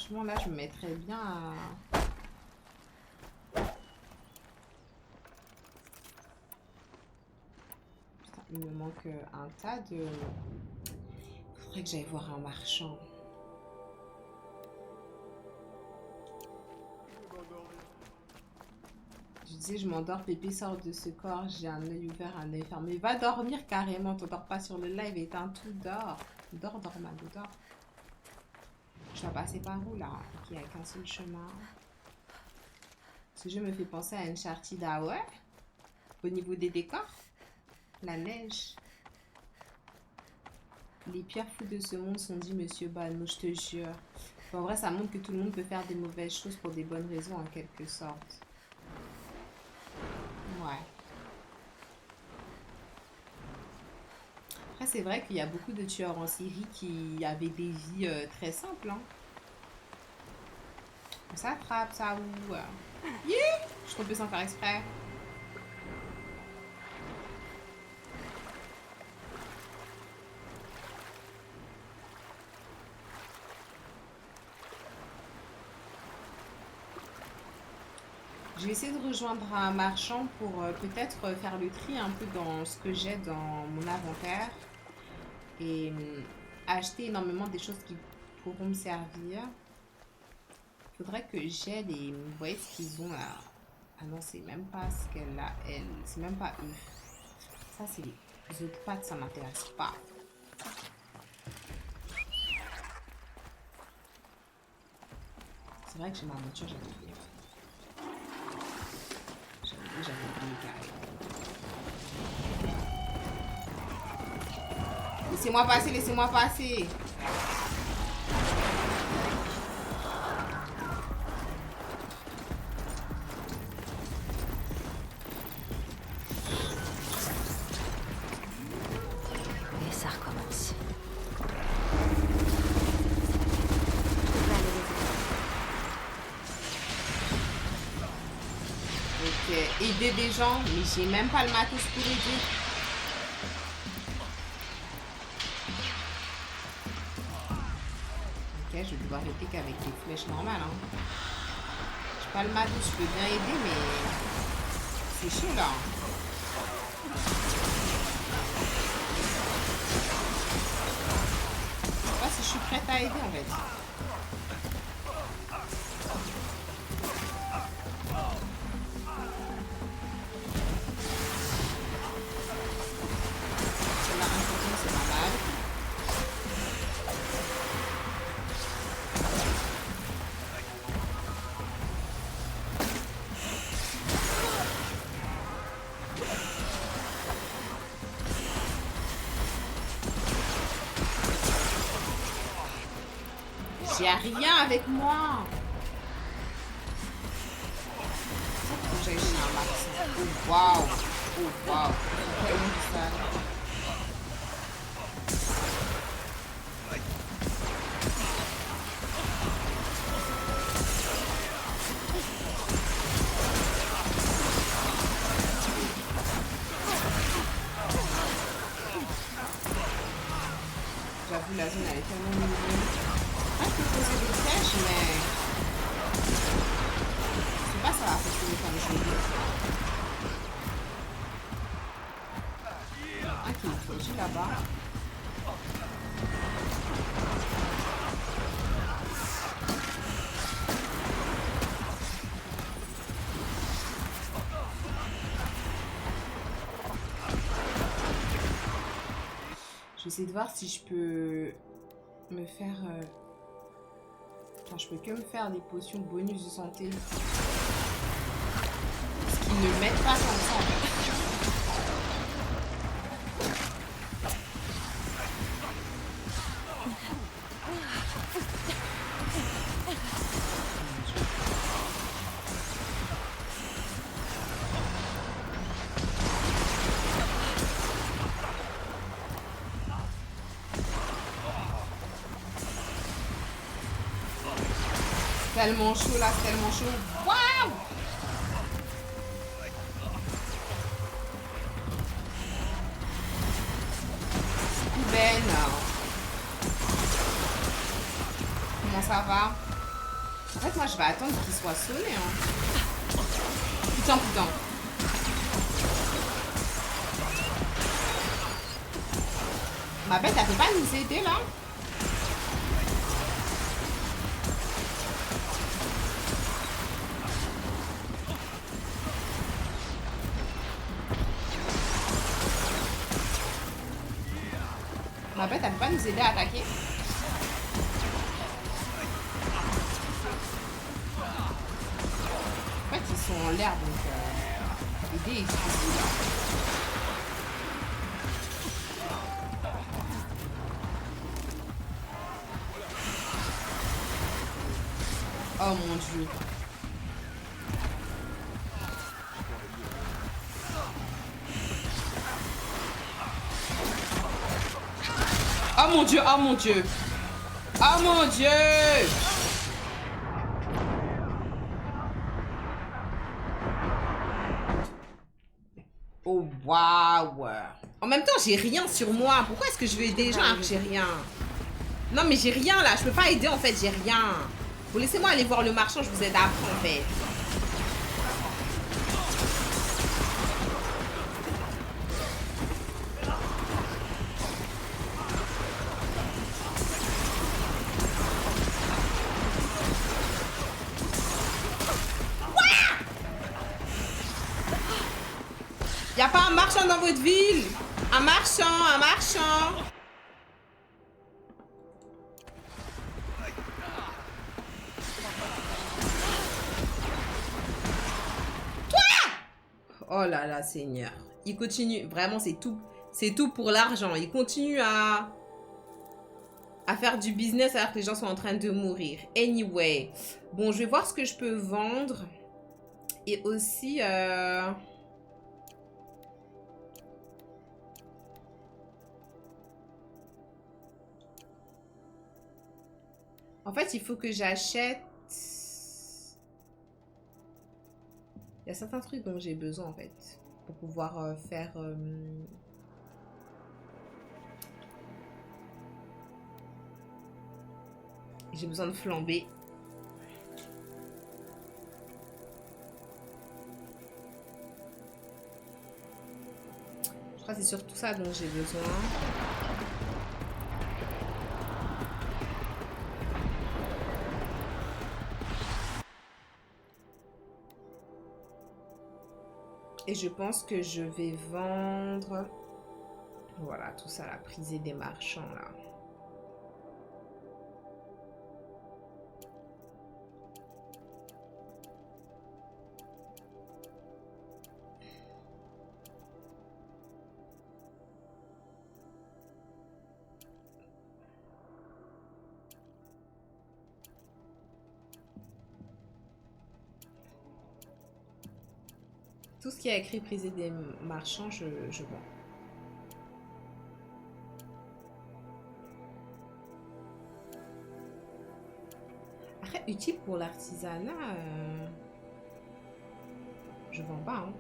Franchement, là, je me mettrais bien à... Putain, il me manque un tas de... Faudrait que j'aille voir un marchand. Je disais, je m'endors, Pépé sort de ce corps, j'ai un œil ouvert, un œil fermé. Va dormir carrément, t'endors pas sur le live, éteins tout, dors. Dors, Dormado, dors. Je dois passer par où là? Ok, il n'y a qu'un seul chemin. Ce jeu me fait penser à Uncharted, ah ouais? Au niveau des décors? La neige. Les pierres fous de ce monde sont dit Monsieur Bano, je te jure. En vrai, ça montre que tout le monde peut faire des mauvaises choses pour des bonnes raisons en quelque sorte. Ouais. Après, c'est vrai qu'il y a beaucoup de tueurs en série qui avaient des vies très simples. Hein. Ça attrape, ça ou... Yeah! Je suis tombée sans faire exprès. Je vais essayer de rejoindre un marchand pour peut-être faire le tri un peu dans ce que j'ai dans mon inventaire et acheter énormément des choses qui pourront me servir. Il faudrait que j'aide et vous voyez ce qu'ils ont là. Ah non, c'est même pas ce qu'elle a, elle. C'est même pas eux. Ça, c'est les autres pattes, ça m'intéresse pas. C'est vrai que j'ai ma voiture, j'avais oublié. J'avais oublié carrément. Laissez-moi passer, laissez-moi passer. Et ça recommence. Ok, aider des gens, mais j'ai même pas le matos pour aider. Ok, je vais devoir aider qu'avec des flèches normales. Hein. J'ai pas le matos, je peux bien aider, mais c'est chaud là. Je sais pas si je suis prête à aider en fait. J'ai rien avec moi. Faut que j'aille chez un max. Oh waouh. Oh waouh. Tellement ça. J'avoue, la zone elle est tellement mignonne. Ah, je peux poser des flèches, mais je sais pas ça va fonctionner comme je veux. Ah, qui est flèche là-bas. Je vais essayer de voir si je peux me faire... Enfin, je peux que me faire des potions bonus de santé. Parce qu'ils ne mettent pas comme ça en fait. Tellement chaud là, tellement chaud. Waouh! Ben. Comment ça va? En fait, moi, je vais attendre qu'il soit sonné. Hein. Putain, putain. Ma bête, elle peut pas nous aider, là? Ma bête, elle peut pas nous aider à attaquer? En fait, ils sont en l'air, donc aider est difficile. Oh mon dieu. Oh mon dieu, oh mon dieu. Oh mon dieu. Oh waouh. En même temps, j'ai rien sur moi. Pourquoi est-ce que je vais aider les gens alors que j'ai rien? Non mais j'ai rien là. Je peux pas aider en fait, j'ai rien. Vous laissez-moi aller voir le marchand, je vous aide après en fait. Y a pas un marchand dans votre ville? Un marchand, un marchand. Oh là là, Seigneur. Il continue. Vraiment, c'est tout. C'est tout pour l'argent. Il continue à faire du business alors que les gens sont en train de mourir. Anyway. Bon, je vais voir ce que je peux vendre. Et aussi... En fait, il faut que j'achète... Il y a certains trucs dont j'ai besoin, en fait, pour pouvoir faire... J'ai besoin de flamber. Je crois que c'est surtout ça dont j'ai besoin. Et je pense que je vais vendre... Voilà, tout ça, la prisée des marchands, là. Tout ce qui est écrit prisée des marchands, je vends. Après, utile pour l'artisanat, je vends pas. Hein.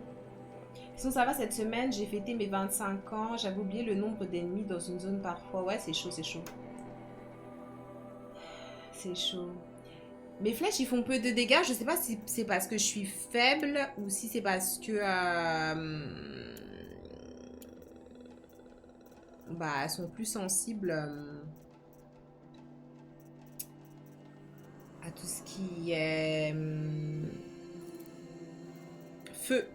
Sinon, ça va, cette semaine, j'ai fêté mes 25 ans. J'avais oublié le nombre d'ennemis dans une zone parfois. Ouais, c'est chaud, c'est chaud. C'est chaud. Mes flèches, ils font peu de dégâts. Je sais pas si c'est parce que je suis faible ou si c'est parce que... bah, elles sont plus sensibles à tout ce qui est... feu.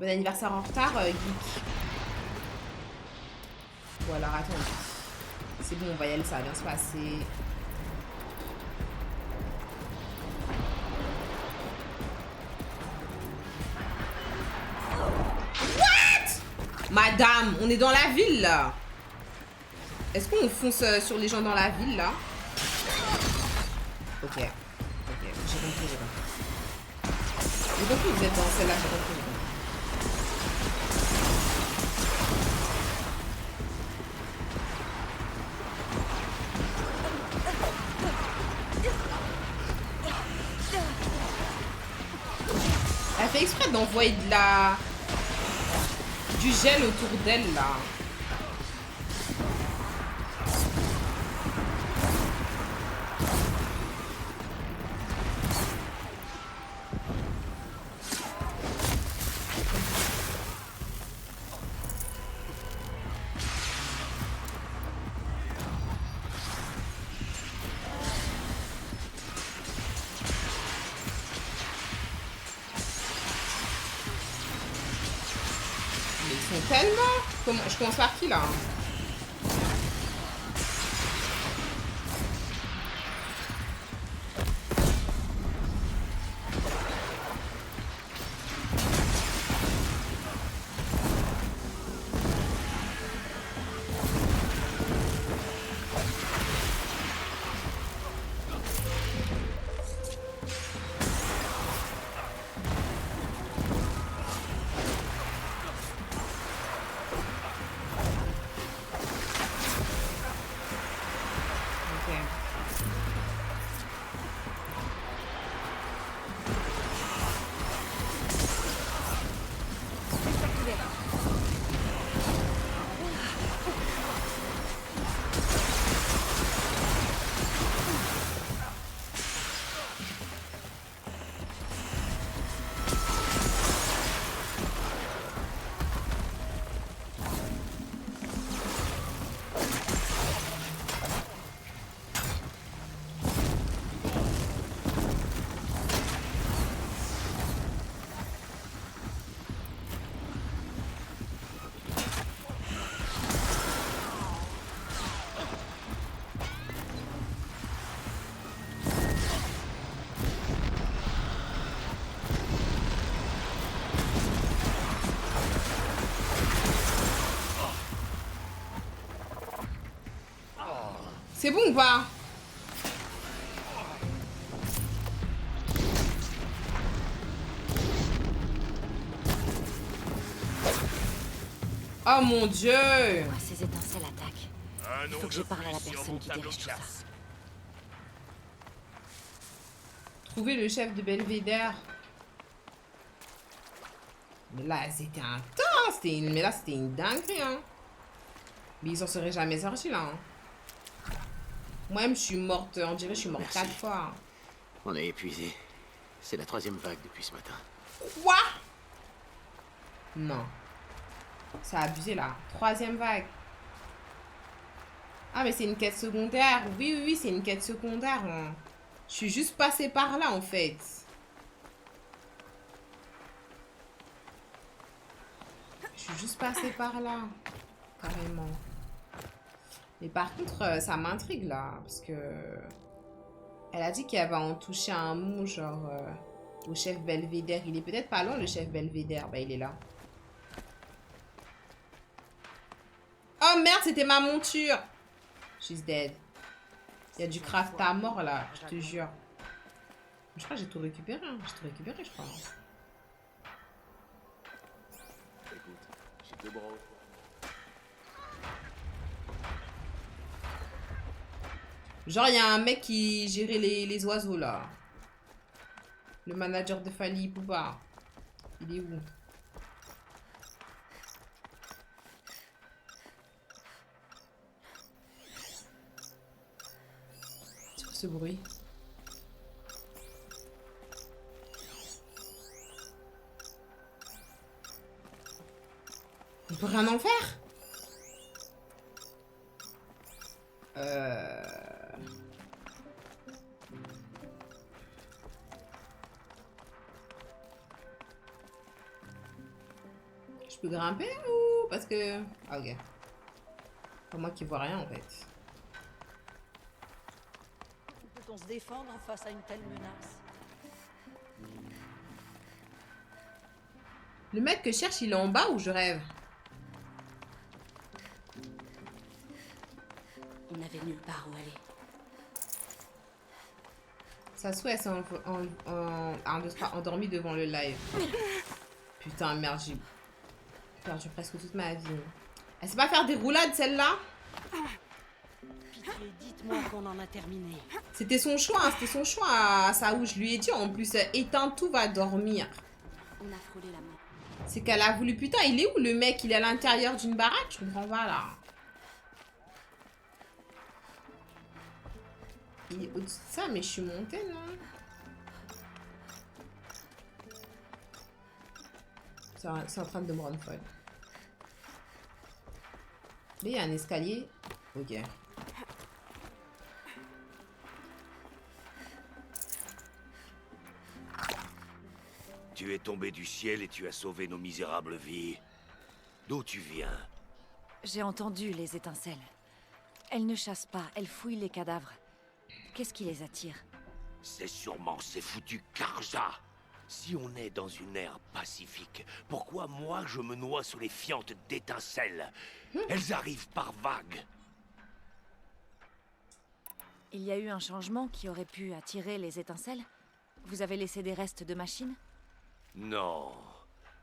Bon anniversaire en retard, geek. Bon, alors, attends. C'est bon, on va y aller, ça va bien se passer. Madame, on est dans la ville là. Est-ce qu'on fonce sur les gens dans la ville là? Ok. Ok, j'ai compris, j'ai compris. J'ai compris que vous êtes dans celle-là, j'ai compris. Elle fait exprès d'envoyer de la... du gel autour d'elle là. tellement. Comment... Je commence par qui là? C'est bon ou pas? Oh mon Dieu! Moi, ces étincelles attaquent. Il faut que je parle à la personne qui dirige tout ça. Trouver le chef de Belvédère. Mais là, c'était intense. Mais là, c'était une dinguerie, hein. Mais ils en seraient jamais sortis, là. Hein. Moi-même, je suis morte. On dirait que je suis morte 4 fois. On est épuisé. C'est la 3e vague depuis ce matin. Quoi? Non. Ça a abusé, là. 3e vague. Ah, mais c'est une quête secondaire. Oui, oui, oui, c'est une quête secondaire. Hein. Je suis juste passée par là, en fait. Je suis juste passée par là. Carrément. Mais par contre, ça m'intrigue, là. Parce que... Elle a dit qu'elle va en toucher un mot, genre... au chef Belvédère. Il est peut-être pas loin, le chef Belvédère. Bah, il est là. Oh, merde, c'était ma monture. She's dead. Il y a du craft à mort, là. Je te jure. Je crois que j'ai tout récupéré. Hein. J'ai tout récupéré, je crois. Écoute, j'ai 2 bras. Genre, il y a un mec qui gérait les oiseaux, là. Le manager de Fali Poupa. Il est où? C'est quoi ce bruit? On peut rien en faire? Je peux grimper ou... Parce que... Ah, ok. Pas moi qui vois rien, en fait. Peut-on se défendre face à une telle menace? Le mec que je cherche, il est en bas ou je rêve? On n'avait nulle part où aller. Ça se elle s'est endormie devant le live. Putain, merde, j'ai perdu presque toute ma vie. Elle sait pas faire des roulades, celle-là? Pitié, dites-moi qu'on en a terminé. C'était son choix, hein, c'était son choix à ça où je lui ai dit en plus, éteins tout, va dormir. On a frôlé la mort. C'est qu'elle a voulu, putain, il est où le mec? Il est à l'intérieur d'une baraque? Je comprends pas là. Il est au-dessus de ça, mais je suis montée, non? C'est en train de me rendre folle. Là, il y a un escalier. Ok. Tu es tombé du ciel et tu as sauvé nos misérables vies. D'où tu viens? J'ai entendu les étincelles. Elles ne chassent pas, elles fouillent les cadavres. Qu'est-ce qui les attire? C'est sûrement ces foutus Karja. Si on est dans une ère pacifique, pourquoi moi je me noie sous les fientes d'étincelles? Elles arrivent par vagues. Il y a eu un changement qui aurait pu attirer les étincelles? Vous avez laissé des restes de machines? Non.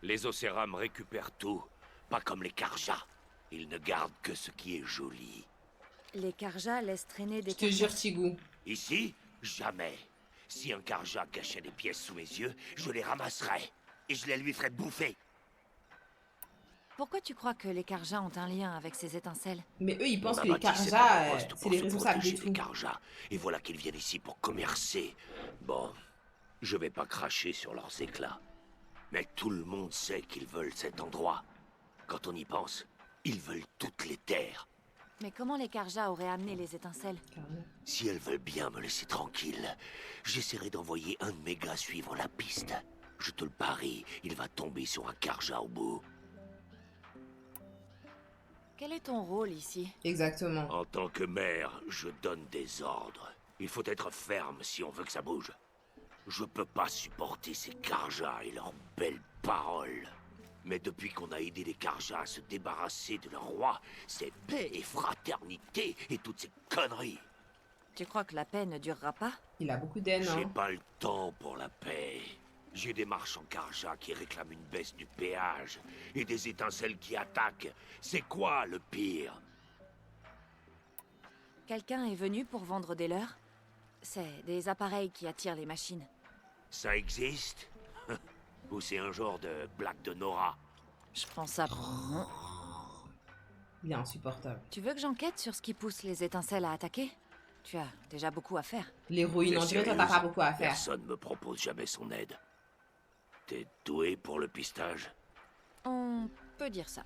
Les Océram récupèrent tout. Pas comme les Karja. Ils ne gardent que ce qui est joli. Les Karja laissent traîner des... Je te jure, Tigou. Ici, jamais. Si un Karja cachait des pièces sous mes yeux, je les ramasserais. Et je les lui ferais bouffer. Pourquoi tu crois que les Karja ont un lien avec ces étincelles? Mais eux, ils pensent On que a les bâti cet Karja, avant-poste c'est pour les se responsables de protéger des tout. Karja. Et voilà qu'ils viennent ici pour commercer. Bon, je vais pas cracher sur leurs éclats. Mais tout le monde sait qu'ils veulent cet endroit. Quand on y pense, ils veulent toutes les terres. Mais comment les Karja auraient amené les étincelles? Si elles veulent bien me laisser tranquille, j'essaierai d'envoyer un de mes gars suivre la piste. Je te le parie, il va tomber sur un Karja au bout. Quel est ton rôle ici? Exactement. En tant que maire, je donne des ordres. Il faut être ferme si on veut que ça bouge. Je peux pas supporter ces Karja et leurs belles paroles. Mais depuis qu'on a aidé les Karja à se débarrasser de leur roi, c'est paix et fraternité et toutes ces conneries. Tu crois que la paix ne durera pas? Il a beaucoup d'haine, J'ai hein. pas le temps pour la paix. J'ai des marchands Karja qui réclament une baisse du péage et des étincelles qui attaquent. C'est quoi le pire? Quelqu'un est venu pour vendre des leurs? C'est des appareils qui attirent les machines. Ça existe? Ou c'est un genre de blague de Nora? Je prends ça pour non. Il est insupportable. Tu veux que j'enquête sur ce qui pousse les étincelles à attaquer? Tu as déjà beaucoup à faire. L'héroïne, on T'es dirait toi, t'as sérieuse? pas beaucoup à faire. Personne me propose jamais son aide. T'es doué pour le pistage? On peut dire ça.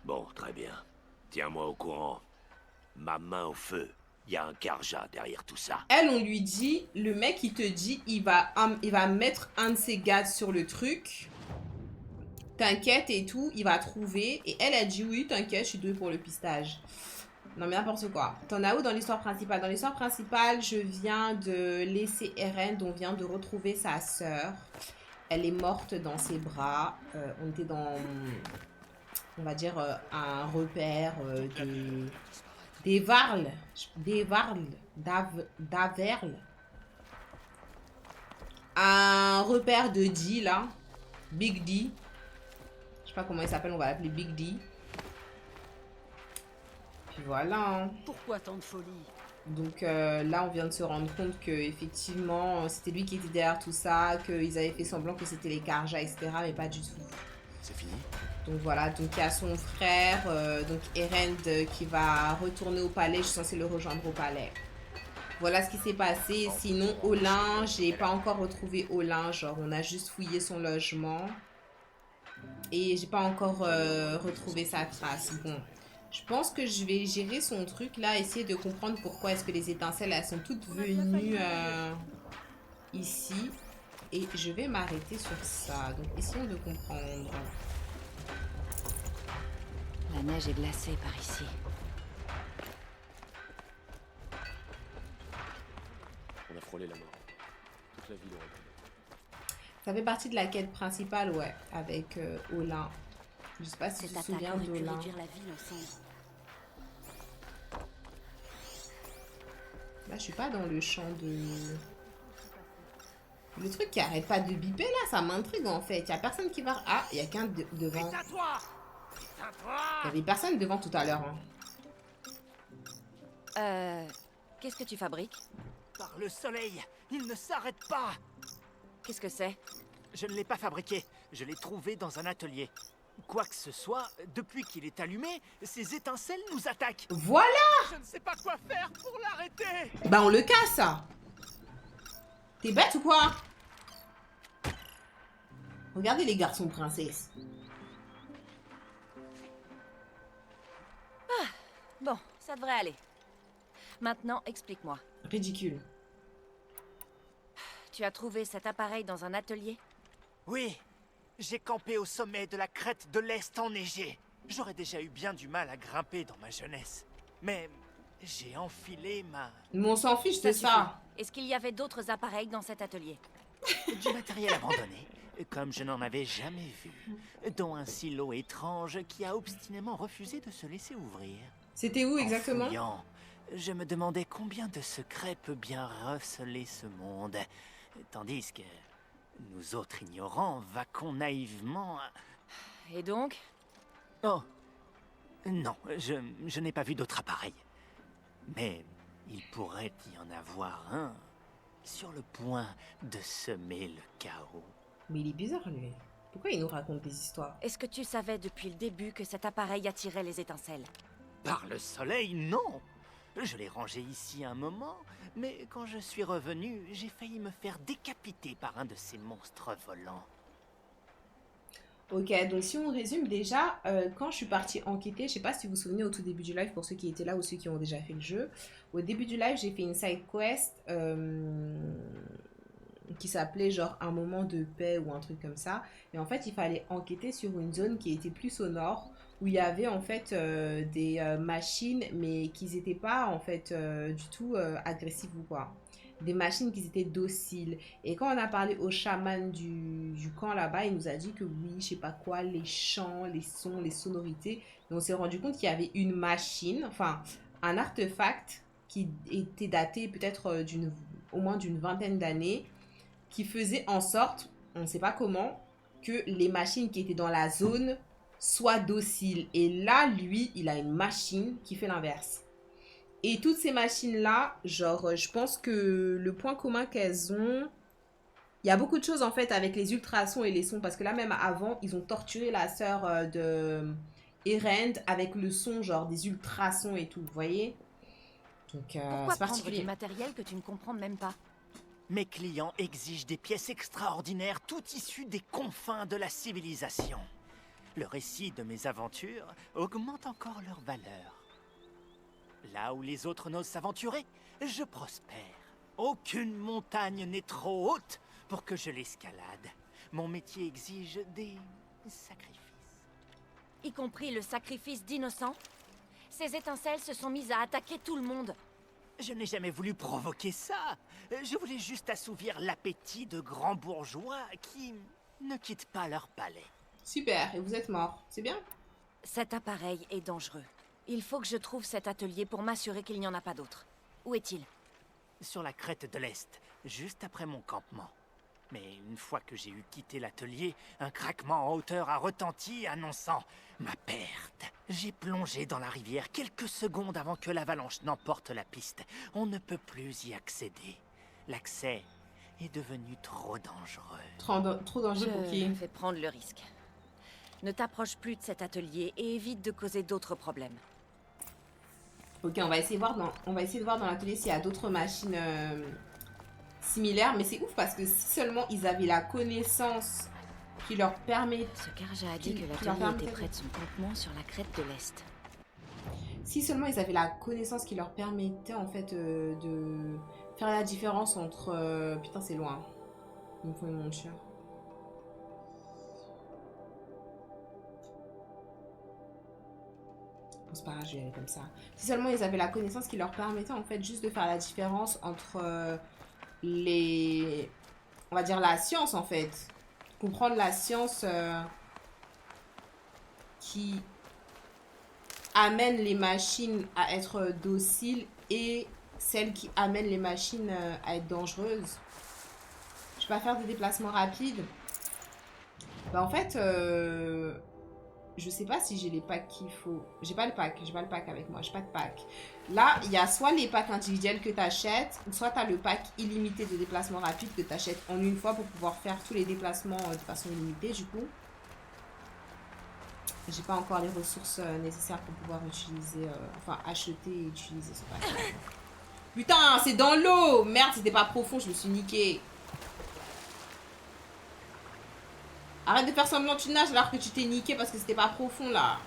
Bon, très bien. Tiens-moi au courant. Ma main au feu. Il y a un Karja derrière tout ça. Elle, on lui dit, le mec, il te dit, il va mettre un de ses gars sur le truc. T'inquiète et tout, il va trouver. Et elle a dit, oui, t'inquiète, je suis douée pour le pistage. Non, mais n'importe quoi. T'en as où dans l'histoire principale? Dans l'histoire principale, je viens de laisser Eren, dont on vient de retrouver sa sœur. Elle est morte dans ses bras. On était dans, on va dire, un repère des Varl. D'Averl. Un repère de D, là. Big D. Je sais pas comment il s'appelle, on va l'appeler Big D. Puis voilà. Hein. Pourquoi tant de folie? Donc là, on vient de se rendre compte que effectivement, c'était lui qui était derrière tout ça, qu'ils avaient fait semblant que c'était les Karja, etc. Mais pas du tout. C'est fini? Donc voilà, donc il y a son frère, donc Erend, qui va retourner au palais. Je suis censée le rejoindre au palais. Voilà ce qui s'est passé. Sinon, Olin, j'ai pas encore retrouvé Olin. Genre, on a juste fouillé son logement. Et j'ai pas encore retrouvé sa trace. Bon. Je pense que je vais gérer son truc là, essayer de comprendre pourquoi est-ce que les étincelles, elles sont toutes venues ici. Et je vais m'arrêter sur ça. Donc, essayons de comprendre. La neige est glacée par ici. On a frôlé la mort. Toute la ville aurait brûlé. Ça fait partie de la quête principale, ouais, avec Olin. Je sais pas si tu Cette te attaque souviens aurait pu d'Olin. réduire la ville en cendres. Là, je suis pas dans le champ de... Le truc qui arrête pas de biper, là, ça m'intrigue, en fait. Il y a personne qui va... Ah, il y a qu'un devant. Il y avait personne devant tout à l'heure. Hein. Qu'est-ce que tu fabriques? Par le soleil, il ne s'arrête pas. Qu'est-ce que c'est? Je ne l'ai pas fabriqué, je l'ai trouvé dans un atelier. Quoi que ce soit, depuis qu'il est allumé, ces étincelles nous attaquent. Voilà! Je ne sais pas quoi faire pour l'arrêter. Bah, on le casse, ça. T'es bête ou quoi? Regardez les garçons princesses. Bon, ça devrait aller. Maintenant, explique-moi. Ridicule. Tu as trouvé cet appareil dans un atelier? Oui, j'ai campé au sommet de la crête de l'Est enneigée. J'aurais déjà eu bien du mal à grimper dans ma jeunesse. Mais j'ai enfilé Mais on s'en fiche de suffit. ça. Est-ce qu'il y avait d'autres appareils dans cet atelier? du matériel abandonné, comme je n'en avais jamais vu, dont un silo étrange qui a obstinément refusé de se laisser ouvrir. C'était où exactement? En fouillant, je me demandais combien de secrets peut bien receler ce monde, tandis que nous autres ignorants vaquons naïvement... Et donc? Oh, non, je n'ai pas vu d'autre appareil. Mais il pourrait y en avoir un sur le point de semer le chaos. Mais il est bizarre, lui. Pourquoi il nous raconte des histoires? Est-ce que tu savais depuis le début que cet appareil attirait les étincelles? Par le soleil, non. Je l'ai rangé ici un moment, mais quand je suis revenu, j'ai failli me faire décapiter par un de ces monstres volants. Ok, donc si on résume déjà, quand je suis partie enquêter, je sais pas si vous vous souvenez au tout début du live, pour ceux qui étaient là ou ceux qui ont déjà fait le jeu, au début du live, j'ai fait une side quest qui s'appelait genre un moment de paix ou un truc comme ça. Et en fait, il fallait enquêter sur une zone qui était plus au nord, où il y avait en fait des machines, mais qui n'étaient pas en fait du tout agressives ou quoi. Des machines qui étaient dociles. Et quand on a parlé au chaman du camp là-bas, il nous a dit que oui, je sais pas quoi, les chants, les sons, les sonorités. Et on s'est rendu compte qu'il y avait une machine, enfin un artefact qui était daté peut-être au moins d'une vingtaine d'années, qui faisait en sorte, on ne sait pas comment, que les machines qui étaient dans la zone soient dociles. Et là, lui, il a une machine qui fait l'inverse. Et toutes ces machines-là, genre, je pense que le point commun qu'elles ont... Il y a beaucoup de choses, en fait, avec les ultrasons et les sons. Parce que là, même avant, ils ont torturé la sœur de Erend avec le son, genre, des ultrasons et tout, vous voyez? Donc, Pourquoi c'est prendre particulier. du matériel que tu ne comprends même pas? Mes clients exigent des pièces extraordinaires, toutes issues des confins de la civilisation. Le récit de mes aventures augmente encore leur valeur. Là où les autres n'osent s'aventurer, je prospère. Aucune montagne n'est trop haute pour que je l'escalade. Mon métier exige des sacrifices. Y compris le sacrifice d'innocents? Ces étincelles se sont mises à attaquer tout le monde. Je n'ai jamais voulu provoquer ça. Je voulais juste assouvir l'appétit de grands bourgeois qui ne quittent pas leur palais. Super, et vous êtes mort. C'est bien? Cet appareil est dangereux. Il faut que je trouve cet atelier pour m'assurer qu'il n'y en a pas d'autres. Où est-il? Sur la crête de l'Est, juste après mon campement. Mais une fois que j'ai eu quitté l'atelier, un craquement en hauteur a retenti, annonçant ma perte. J'ai plongé dans la rivière quelques secondes avant que l'avalanche n'emporte la piste. On ne peut plus y accéder. L'accès est devenu trop dangereux. Trop dangereux pour qui? Je vais prendre le risque. Ne t'approche plus de cet atelier et évite de causer d'autres problèmes. Ok, on va essayer de voir dans l'atelier s'il y a d'autres machines similaires. Mais c'est ouf parce que si seulement ils avaient la connaissance qui leur permet... Ce Karja a dit Qui- que qui leur l'atelier permettait était près de son campement sur la crête de l'Est. Si seulement ils avaient la connaissance qui leur permettait en fait de faire la différence entre... putain, c'est loin. Il me faut une monture. Bon, c'est pas grave, je vais aller comme ça. Si seulement ils avaient la connaissance qui leur permettait en fait juste de faire la différence entre les... On va dire la science en fait. Comprendre la science qui amène les machines à être dociles et celle qui amène les machines à être dangereuses. Je vais pas faire des déplacements rapides. Bah en fait, je sais pas si j'ai les packs qu'il faut. J'ai pas le pack avec moi, j'ai pas de pack. Là, il y a soit les packs individuels que tu achètes, soit tu as le pack illimité de déplacement rapide que tu achètes en une fois pour pouvoir faire tous les déplacements de façon illimitée du coup. J'ai pas encore les ressources nécessaires pour pouvoir utiliser, enfin acheter et utiliser ce pack. Putain, c'est dans l'eau! Merde, c'était pas profond, je me suis niqué. Arrête de faire semblant que tu nages alors que tu t'es niqué parce que c'était pas profond là.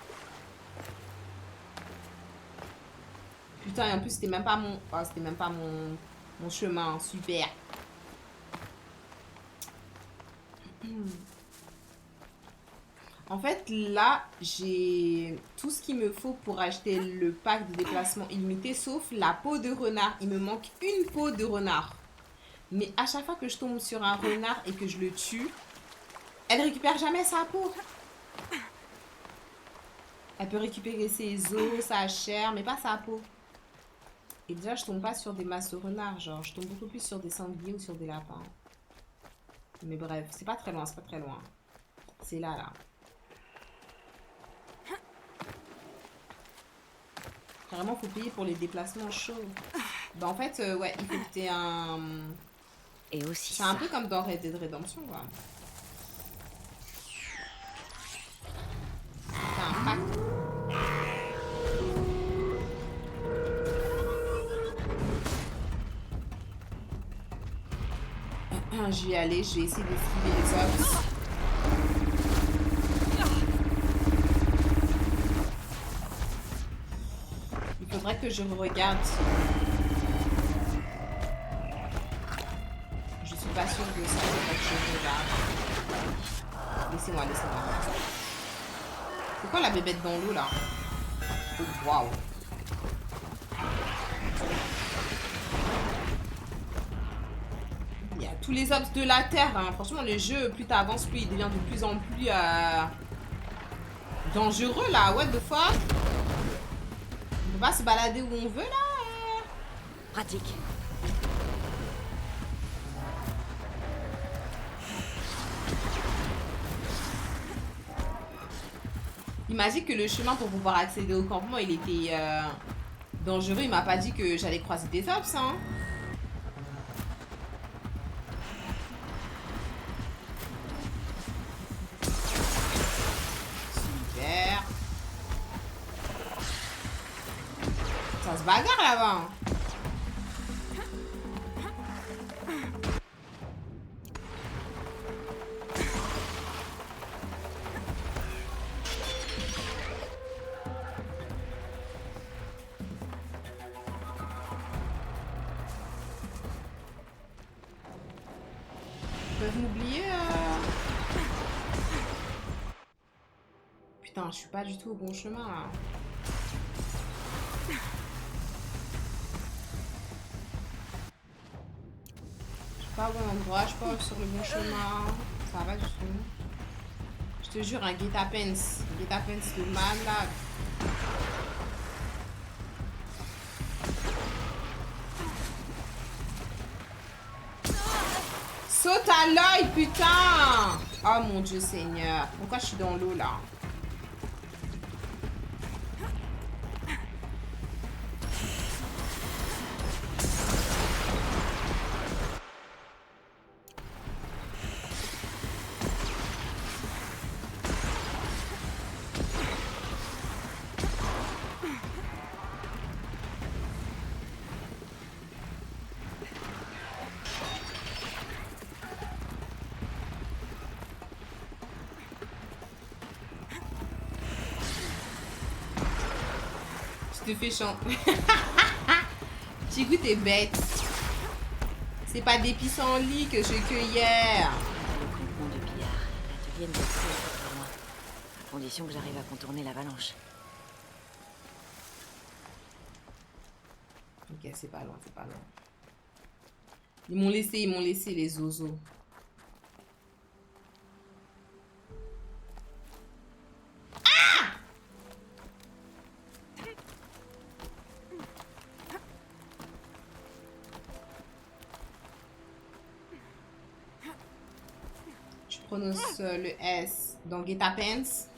Putain, et en plus c'était même pas mon... Oh, c'était même pas mon chemin, super. En fait, là, j'ai tout ce qu'il me faut pour acheter le pack de déplacement illimité, sauf la peau de renard. Il me manque une peau de renard. Mais à chaque fois que je tombe sur un renard et que je le tue, elle récupère jamais sa peau. Elle peut récupérer ses os, sa chair, mais pas sa peau. Et déjà, je tombe pas sur des masses de renards, genre, je tombe beaucoup plus sur des sangliers ou sur des lapins. Mais bref, c'est pas très loin, c'est pas très loin. C'est là, là. Carrément, faut payer pour les déplacements chauds. Bah, en fait, ouais, il faut que t'aies un... Et aussi C'est un peu comme dans Red Dead Redemption, quoi. T'as un pack. Je vais aller, je vais essayer d'esquiver les ops. Il faudrait que je regarde. Je suis pas sûre de ça, il faudrait que je regarde. Laissez-moi, laissez-moi. C'est quoi la bébête dans l'eau là? Oh, waouh. Il y a tous les ops de la terre. Hein. Franchement, le jeu, plus t'avances, plus il devient de plus en plus dangereux là. What the fuck? On peut pas se balader où on veut là. pratique. Il m'a dit que le chemin pour pouvoir accéder au campement, il était dangereux. Il m'a pas dit que j'allais croiser des ops, hein. Super. Ça se bagarre là-bas. Ils peuvent m'oublier. Putain, je suis pas du tout au bon chemin là. Je suis pas au bon endroit, je suis pas sur le bon chemin. Ça va du tout. Je te jure, un guet-apens. Un guet-apens de malade. Saute à l'œil, putain! Oh mon Dieu Seigneur. Pourquoi je suis dans l'eau là? Je te fais chanter. Chigu, t'es bête. C'est pas des pissenlits que je cueillais. Le campement de pillard. L'atelier ne doit plus être très loin. À condition que j'arrive à contourner l'avalanche. Ok, c'est pas loin, c'est pas loin. Ils m'ont laissé les oiseaux. Je prononce le S dans guet-apens.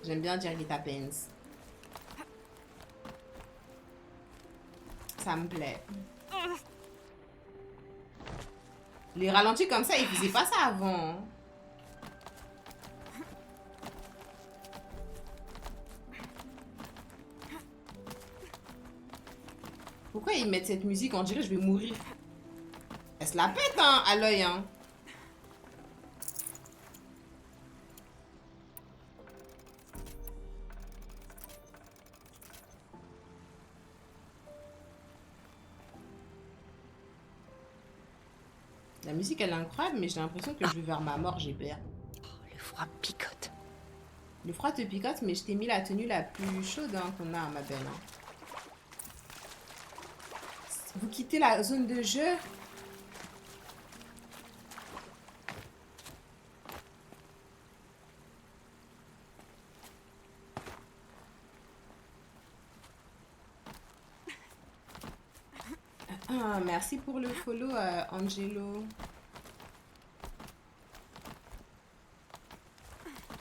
J'aime bien dire guet-apens. Ça me plaît. Les ralentis comme ça, ils faisaient pas ça avant. Pourquoi ils mettent cette musique? On dirait que je vais mourir. Elle se la pète hein, à l'œil. Hein. La musique elle est incroyable, mais j'ai l'impression que je vais vers ma mort, j'ai peur. Oh, le froid froid me picote. Le froid te picote, mais je t'ai mis la tenue la plus chaude hein, qu'on a, ma belle. Hein. Vous quittez la zone de jeu. Ah, merci pour le follow, Angelo.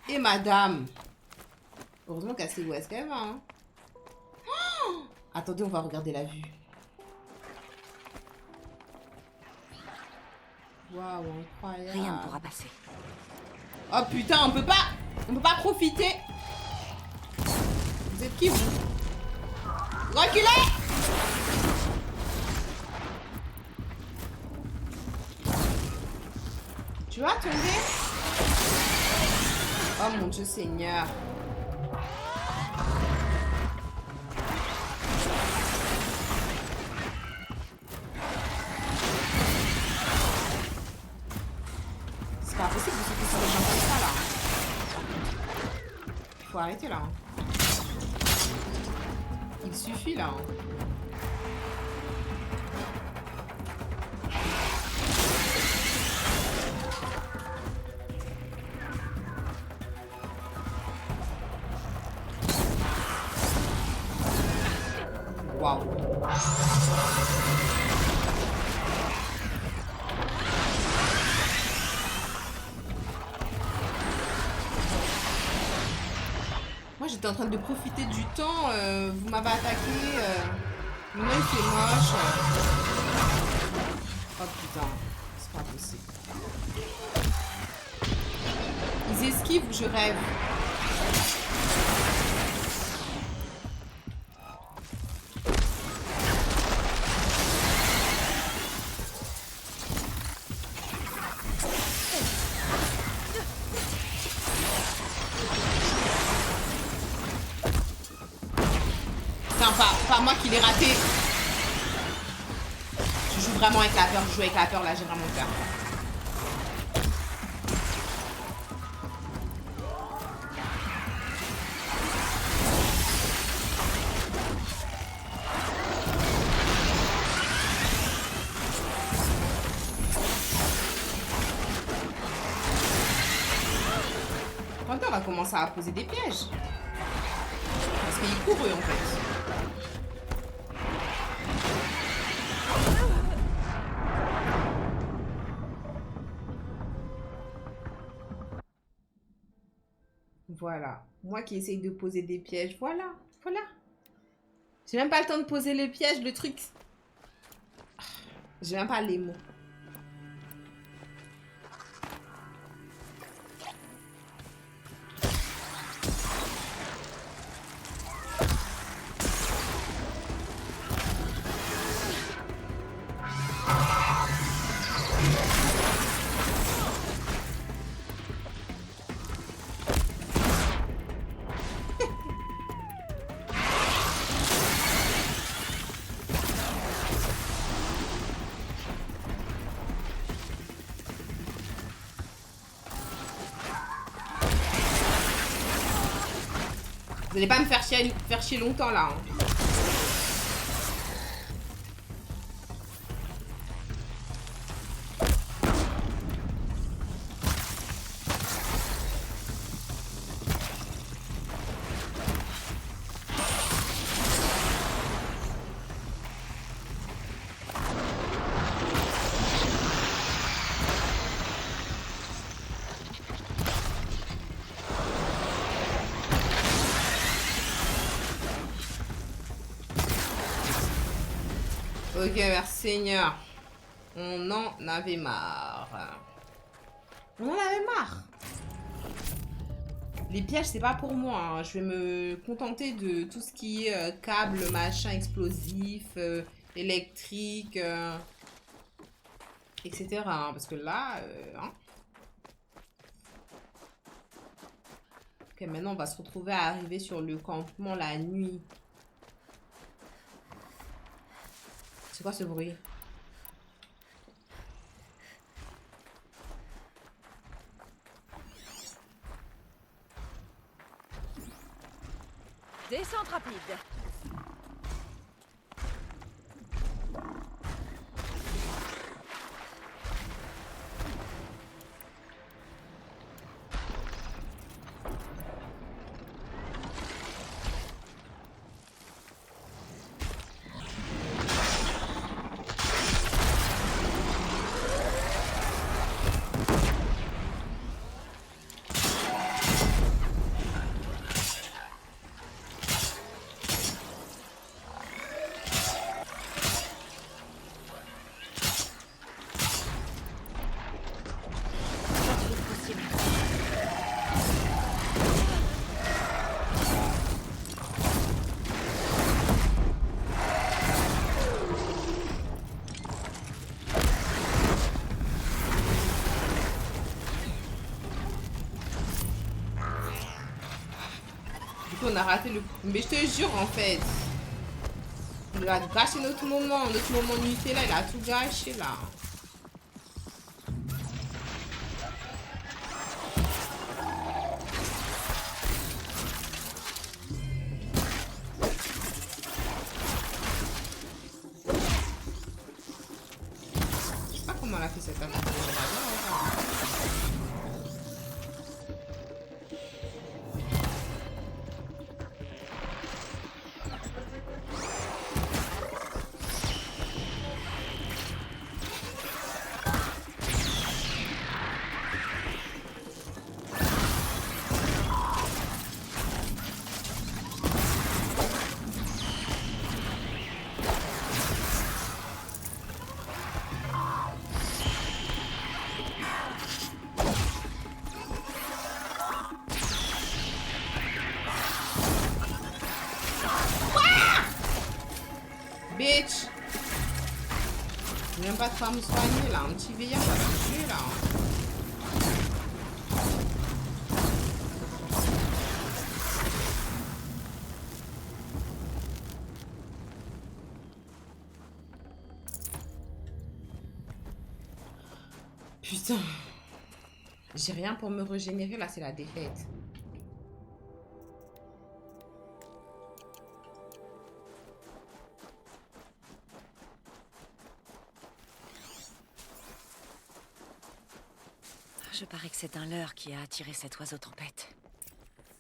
Et madame. Heureusement qu'elle sait où est-ce qu'elle va. Hein. Oh, attendez, on va regarder la vue. Waouh, incroyable. Rien ne pourra passer. Oh putain, on peut pas profiter. Vous êtes qui vous? Reculez! Tu vas tomber? Oh mon Dieu Seigneur. C'est pas possible de sauter sur les gens comme ça là. Faut arrêter là. Il suffit là. Waouh. Moi j'étais en train de profiter du temps, vous m'avez attaqué, maintenant il fait moche. Oh putain, c'est pas possible. Ils esquivent ou je rêve? Pas moi qui l'ai raté. Je joue vraiment avec la peur. Je joue avec la peur là, j'ai vraiment peur. Quand on va commencer à poser des pièges. Parce qu'il court eux en fait. Voilà. Moi qui essaye de poser des pièges. Voilà. Voilà. J'ai même pas le temps de poser le piège. Le truc... J'ai même pas les mots. Vous allez pas me faire chier longtemps là. Hein. Ok, merci Seigneur. On en avait marre. On en avait marre. Les pièges, c'est pas pour moi. Hein. Je vais me contenter de tout ce qui est câble, machin, explosif, électrique, etc. Hein, parce que là... hein. Ok, maintenant, on va se retrouver à arriver sur le campement la nuit. C'est quoi ce bruit? rapide. On a raté le coup. Mais je te jure, en fait. Il a gâché notre moment Nutella, il a tout gâché, là. Je sais pas comment elle a fait cette attaque. Bitch! Je viens pas de faire me soigner là, un petit veillard va se tuer là. Putain. J'ai rien pour me régénérer là, c'est la défaite. Je parie que c'est un leurre qui a attiré cet oiseau tempête.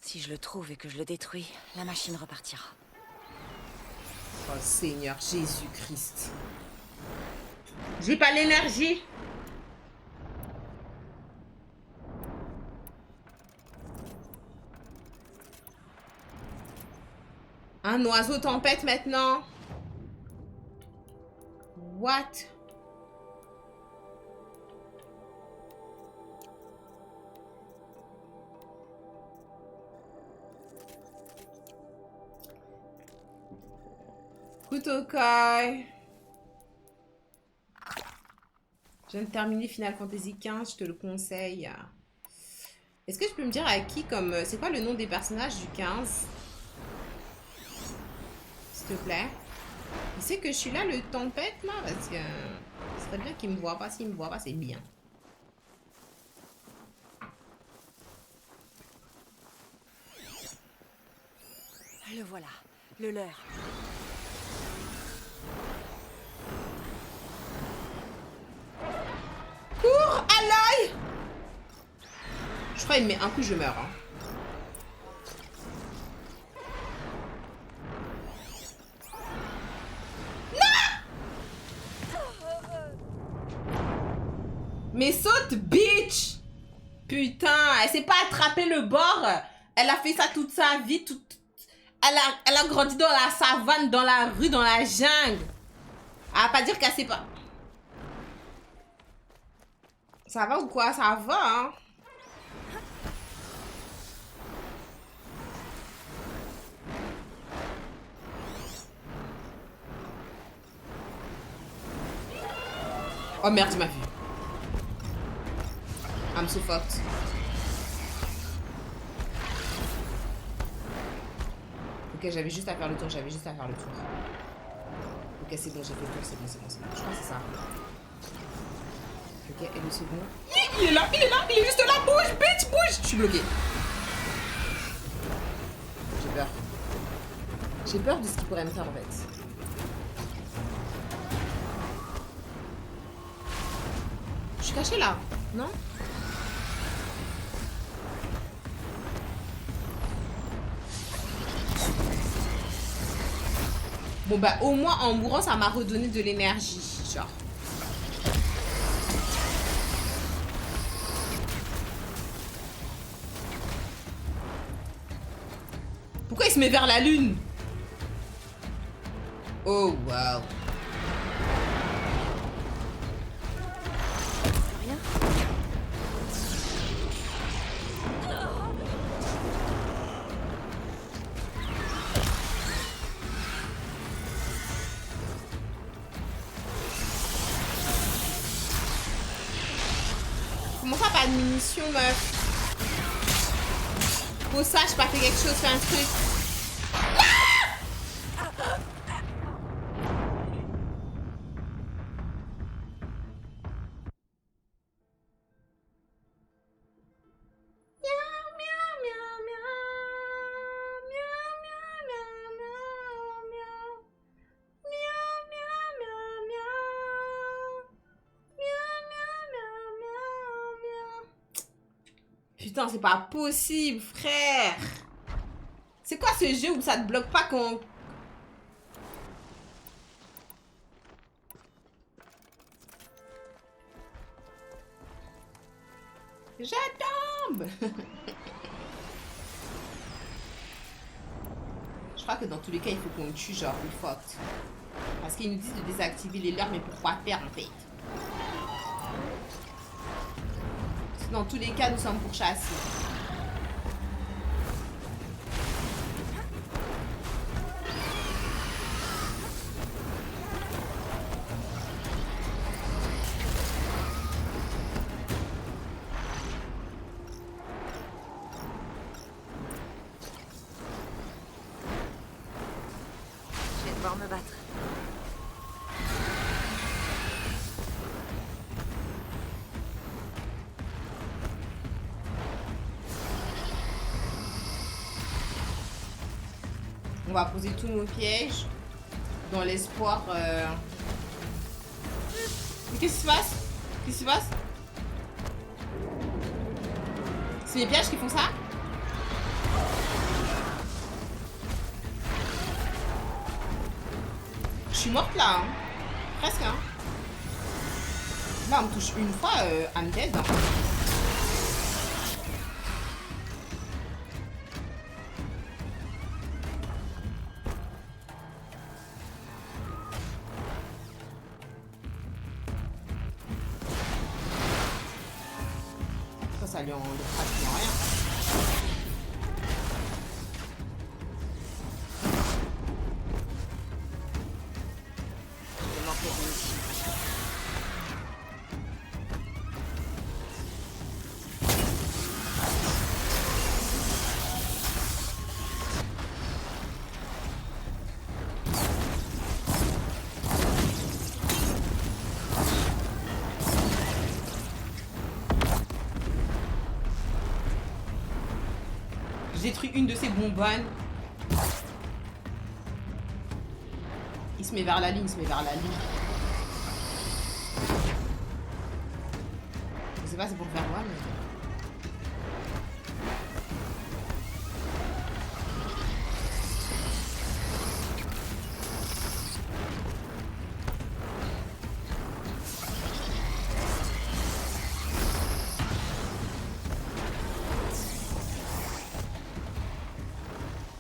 Si je le trouve et que je le détruis, la machine repartira. Oh Seigneur Jésus-Christ. J'ai pas l'énergie. Un oiseau tempête maintenant. What? Kutokai. Je viens de terminer Final Fantasy XV, je te le conseille. Est-ce que tu peux me dire à qui comme... C'est quoi le nom des personnages du 15? S'il te plaît. Il sait que je suis là, le tempête, là, parce que... Ce serait bien qu'il me voit pas. S'il me voit pas, c'est bien. Le voilà, le leurre. Cours à l'œil. Je crois qu'il me met un coup, je meurs. Hein. Mais saute, bitch! Putain, elle s'est pas attrapé le bord. Elle a fait ça toute sa vie. Elle a grandi dans la savane, dans la rue, dans la jungle. Elle va pas dire qu'elle sait pas. Ça va ou quoi? Ça va, hein? Oh merde, il m'a vu. I'm so fucked. Ok, j'avais juste à faire le tour, Ok, c'est bon, j'ai fait le tour, c'est bon. Je crois que c'est ça. Ok, et le second. Il est là, il est juste là, bouge, bitch, bouge. Je suis bloquée. J'ai peur. J'ai peur de ce qu'il pourrait me faire en fait. Je suis cachée là, non? Bon bah au moins en mourant ça m'a redonné de l'énergie, genre. Pourquoi il se met vers la lune? Oh wow. Rien. Comment ça pas de munitions meuf? Faut ça, je pas fait quelque chose, fais un truc. Putain, c'est pas possible, frère. C'est quoi ce jeu où ça te bloque pas quand... Je tombe. Je crois que dans tous les cas, il faut qu'on tue genre une faute. Parce qu'ils nous disent de désactiver les leurs, mais pourquoi faire en fait? Dans tous les cas, nous sommes pourchassés. Je vais devoir me battre. On va poser tous nos pièges dans l'espoir... Mais qu'est-ce qui se passe? Qu'est-ce qui se passe? C'est les pièges qui font ça? Je suis morte là, hein. Presque, hein. Là, on me touche une fois, I'm dead, hein. Ça lui enlève pratiquement rien. Je vais manquer de munitions. Je détruis une de ces bonbonnes. Il se met vers la ligne, il se met vers la ligne. Je sais pas, c'est pour faire quoi, mais...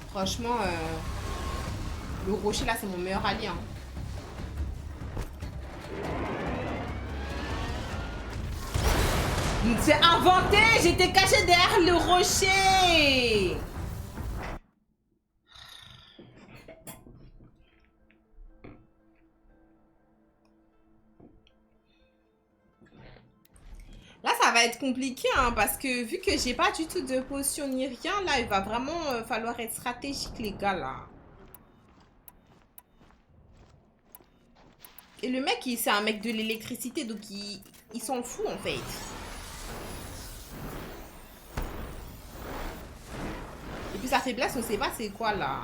Franchement, le rocher là, c'est mon meilleur allié. Hein. C'est inventé! J'étais caché derrière le rocher! Là, ça va être compliqué, hein, parce que vu que j'ai pas du tout de potion ni rien, là, il va vraiment falloir être stratégique, les gars, là. Et le mec, c'est un mec de l'électricité, donc il s'en fout, en fait. Et puis sa faiblesse, on sait pas c'est quoi, là.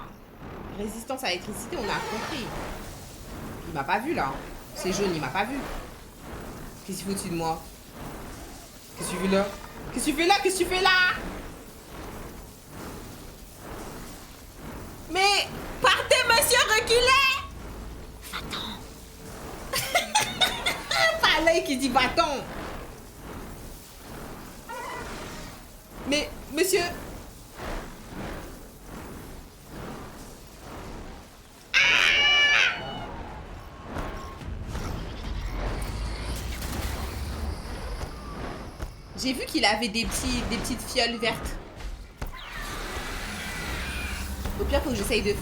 Résistance à l'électricité, on a compris. Il m'a pas vu là. C'est jaune, il m'a pas vu. Qu'est-ce qu'il faut au-dessus de moi? Qu'est-ce que tu fais là? Qu'est-ce que tu fais là? Qu'est-ce que tu fais là? Mais partez, monsieur, reculez! Va-t'en. Pas l'œil qui dit va-t'en. Mais, monsieur... J'ai vu qu'il avait des petites fioles vertes. Au pire, faut que j'essaye de...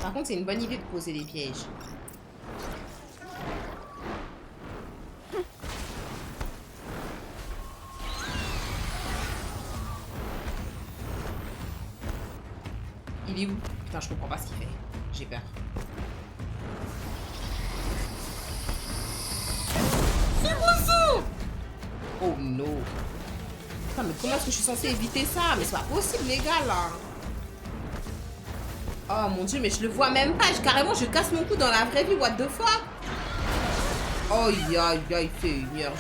Par contre, c'est une bonne idée de poser des pièges. Il est où? Putain, je comprends pas ce qu'il fait. J'ai peur. C'est bon ça! Oh non. Putain, mais comment est-ce que je suis censée éviter ça? Mais c'est pas possible, les gars, là. Oh mon dieu, mais je le vois même pas. Carrément, je casse mon cou dans la vraie vie. What the fuck? Oh, il fait 1h ici.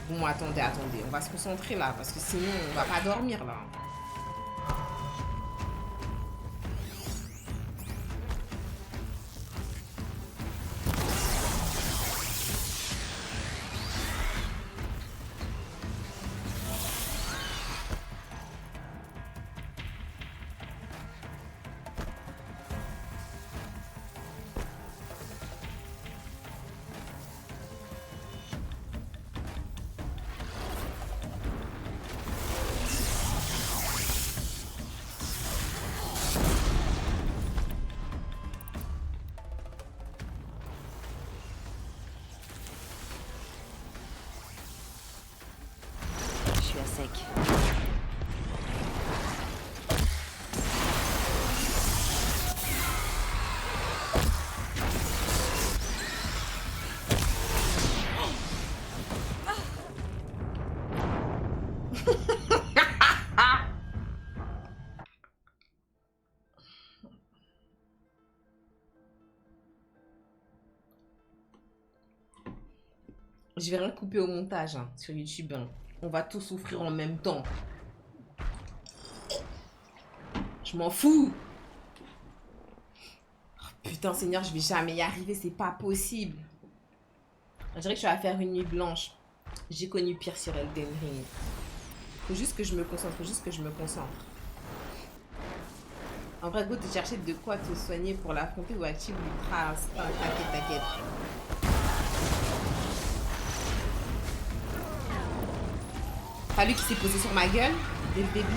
Bon, attendez. On va se concentrer, là. Parce que sinon, on va pas dormir, là. Je suis à sec. Je vais rien couper au montage hein, sur YouTube. Hein. On va tous souffrir en même temps. Je m'en fous. Oh, putain, Seigneur, je vais jamais y arriver. C'est pas possible. Je dirais que je vais faire une nuit blanche. J'ai connu pire sur Elden Ring. Faut juste que je me concentre. En vrai, go te chercher de quoi te soigner pour l'affronter ou active l'ultra instinct. T'inquiète. Pas lui qui s'est posé sur ma gueule dès le début.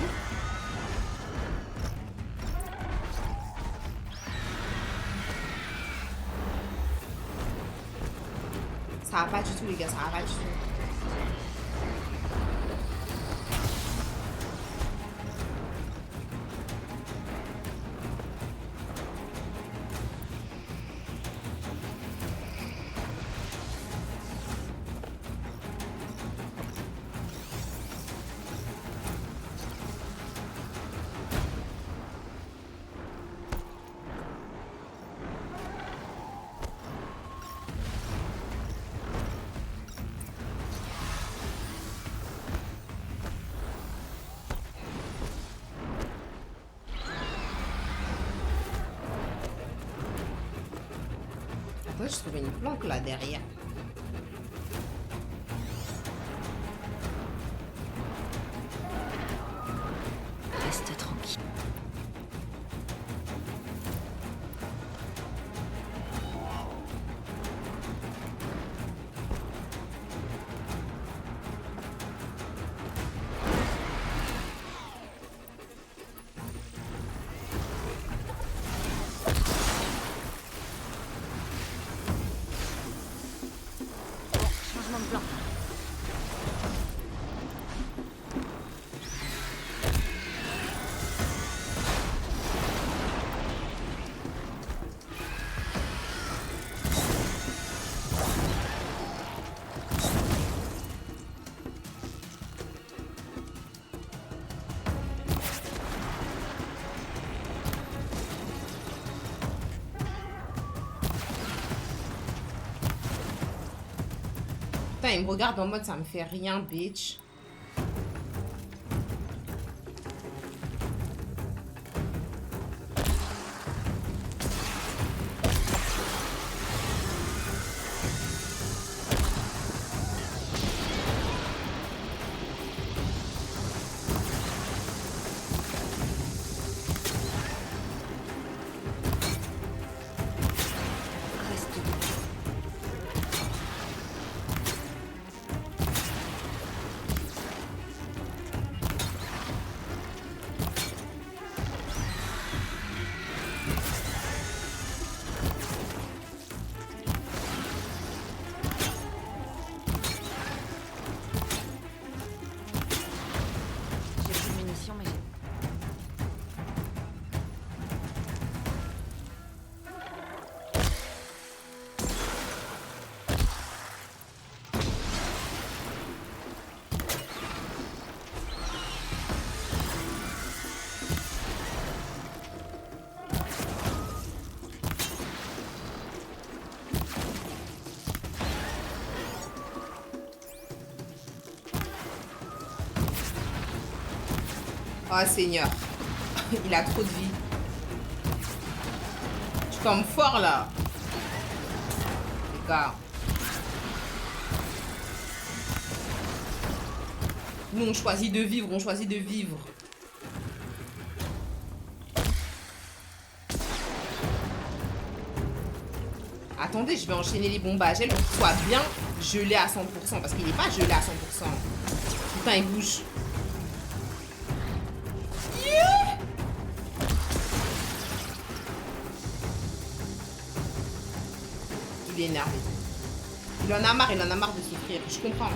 Ça va pas du tout les gars, ça va pas du tout. Attends, je trouvais une planque là derrière. Reste tranquille. Putain, il me regarde en mode ça me fait rien, bitch. Reste debout. J'ai plus de munitions, mais j'ai... Oh Seigneur. Il a trop de vie. Je suis comme fort là. Les gars. Nous on choisit de vivre, on choisit de vivre. Attendez, je vais enchaîner les bombes à gel pour qu'il soit bien gelé à 100%. Parce qu'il n'est pas gelé à 100%. Putain, il bouge. Il est énervé. Il en a marre de souffrir. Je comprends.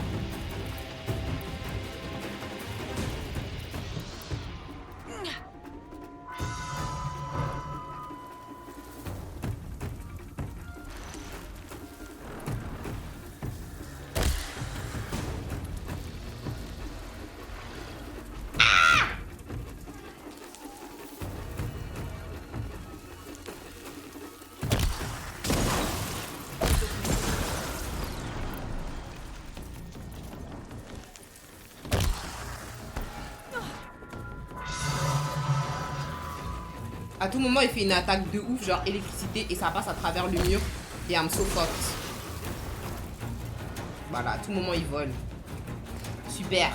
À tout moment, il fait une attaque de ouf, genre électricité, et ça passe à travers le mur. Et I'm so fucked. Voilà, à tout moment, il vole. Super.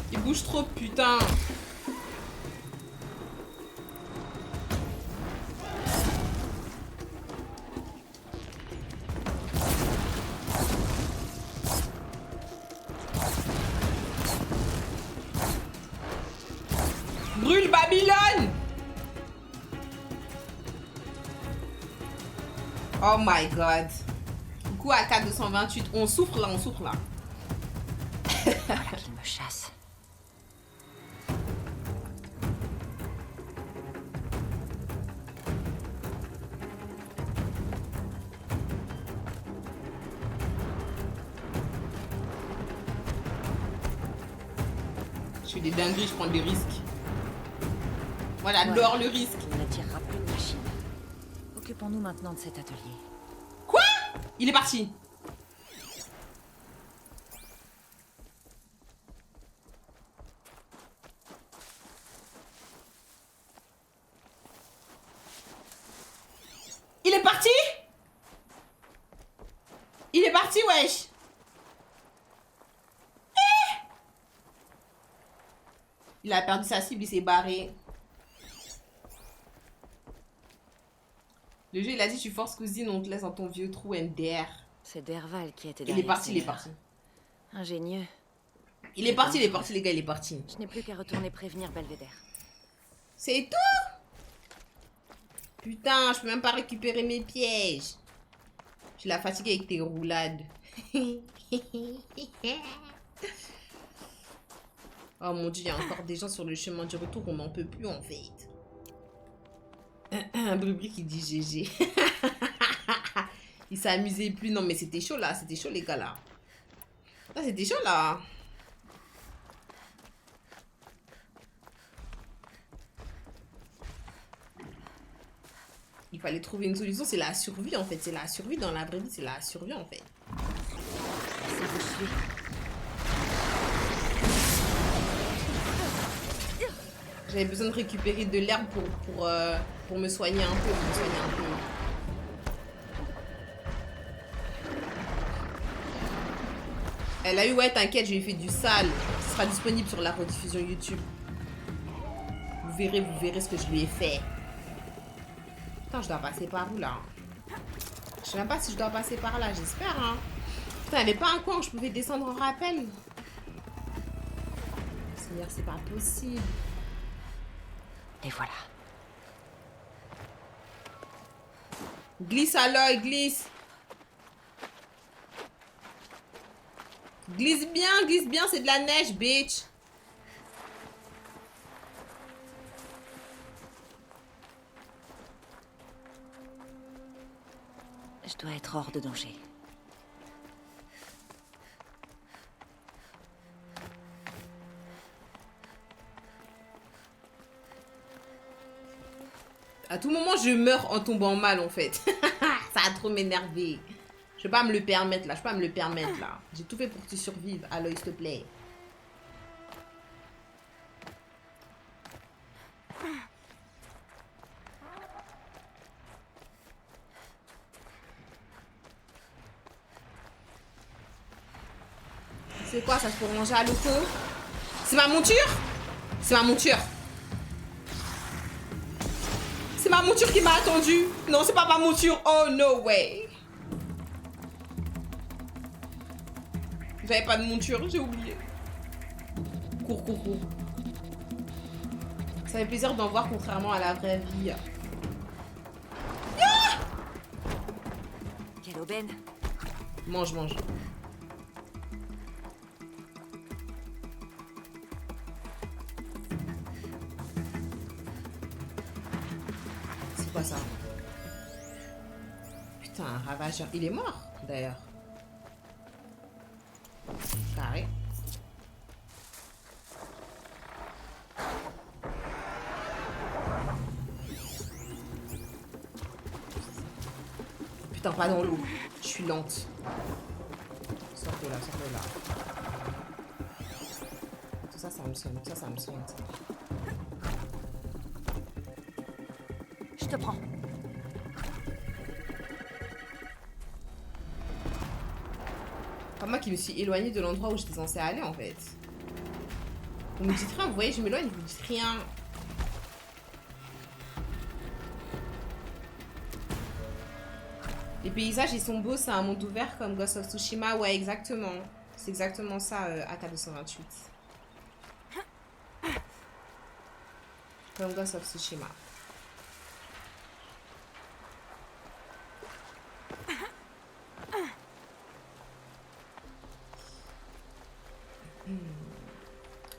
Il bouge trop, putain. Brûle Babylone. Oh my god. Coup à 428. On souffre là, on souffre là. Qu'il me chasse. Je fais des dingueries, je prends des risques. Moi, j'adore le risque. Il n'attirera plus de machines. Occupons-nous maintenant de cet atelier. Quoi? Il est parti. Il est parti? Il est parti, wesh. Il a perdu sa cible, il s'est barré. Le jeu, il a dit, tu forces cousine, on te laisse dans ton vieux trou MDR. C'est Derval qui était Il derrière. est parti, il est Seigneur. parti. Ingénieux. Il est parti, les gars, il est parti. Je n'ai plus qu'à retourner prévenir Belvédère. C'est tout? Putain, je peux même pas récupérer mes pièges. Je la fatigue avec tes roulades. Oh mon dieu, il y a encore des gens sur le chemin du retour, on n'en peut plus en fait. Un Brubri qui dit GG. Il s'amusait plus. Non mais c'était chaud là, c'était chaud les gars là. Ah, c'était chaud là. Il fallait trouver une solution, c'est la survie en fait. C'est la survie dans la vraie vie, c'est la survie en fait. Ça vous suit. J'avais besoin de récupérer de l'herbe pour me soigner un peu. Elle a eu, ouais, t'inquiète, je lui ai fait du sale. Ce sera disponible sur la rediffusion YouTube. Vous verrez ce que je lui ai fait. Putain, je dois passer par où là? Je sais même pas si je dois passer par là, j'espère. Hein. Putain, il n'y avait pas un coin où je pouvais descendre en rappel. Seigneur, c'est pas possible. Et voilà. Glisse Aloy, glisse. Glisse bien, c'est de la neige, bitch. Je dois être hors de danger. À tout moment, je meurs en tombant mal, en fait. Ça a trop m'énervé. Je peux pas me le permettre, là. J'ai tout fait pour que tu survives. Aloy, s'il te plaît. C'est quoi, ça, pour manger à l'eau? C'est ma monture? C'est ma monture. C'est ma monture qui m'a attendu. Non, c'est pas ma monture. Oh, no way. J'avais pas de monture, j'ai oublié. Cours. Ça fait plaisir d'en voir contrairement à la vraie vie. Ah! Quelle aubaine. Mange. C'est quoi ça? Putain, un ravageur. Il est mort, d'ailleurs. Carré. Putain, pas dans l'eau. Je suis lente. Sors de là. Tout ça, ça me soigne. Je te prends. Pas moi qui me suis éloignée de l'endroit où j'étais censée aller en fait. Vous me dites rien, vous voyez, je m'éloigne, vous me dites rien. Les paysages, ils sont beaux, c'est un monde ouvert comme Ghost of Tsushima. Ouais, exactement. C'est exactement ça, AK-228. Comme Ghost of Tsushima.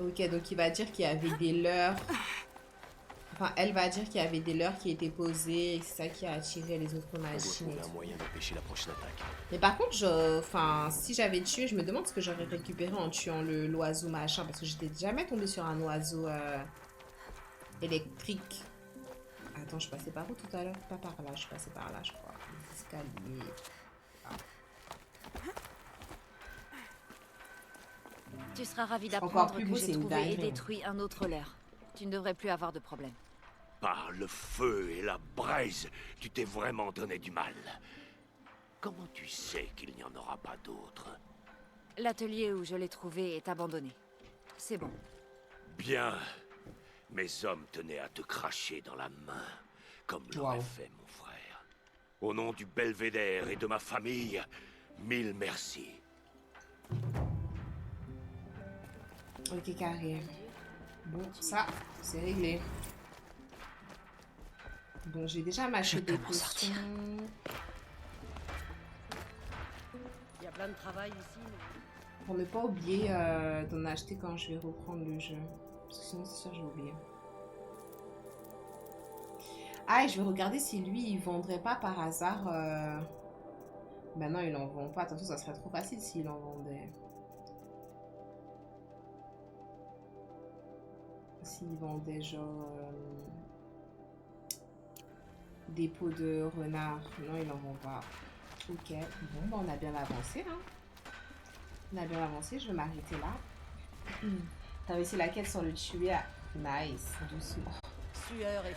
Ok, donc il va dire qu'il y avait des leurres. Enfin, elle va dire qu'il y avait des leurres qui étaient posées et c'est ça qui a attiré les autres On doit machines. trouver un moyen d'empêcher la prochaine attaque. Mais par contre, enfin, si j'avais tué, je me demande ce que j'aurais récupéré en tuant l'oiseau machin. Parce que j'étais jamais tombée sur un oiseau électrique. Attends, je passais par où tout à l'heure? Pas par là, je suis passée par là, je crois. Les escaliers. Ah. Tu seras ravi Encore d'apprendre plus que beau, j'ai c'est une trouvé et dinguerie. détruit un autre leurre. Tu ne devrais plus avoir de problème. Par le feu et la braise, tu t'es vraiment donné du mal. Comment tu sais qu'il n'y en aura pas d'autres? L'atelier où je l'ai trouvé est abandonné. C'est bon. Bien. Mes hommes tenaient à te cracher dans la main, comme l'aurait Wow. fait mon frère. Au nom du Belvédère et de ma famille, 1000 merci. Ok, carré. Bon, ça, c'est réglé. Bon, j'ai déjà mâché Je peux des m'en potions. sortir. Il y a plein de travail ici. Mais... Pour ne pas oublier d'en acheter quand je vais reprendre le jeu. Parce que sinon, c'est sûr, je vais oublier. Ah, et je vais regarder si lui, il vendrait pas par hasard... Ben non, il en vend pas. Attention, ça serait trop facile s'il en vendait. S'il vendait genre... des peaux de renard. Non, il en vend pas. Ok. Bon, ben on a bien avancé, hein. On a bien avancé, je vais m'arrêter là. T'as réussi la quête sans le tuer. Nice, doucement. Sueur et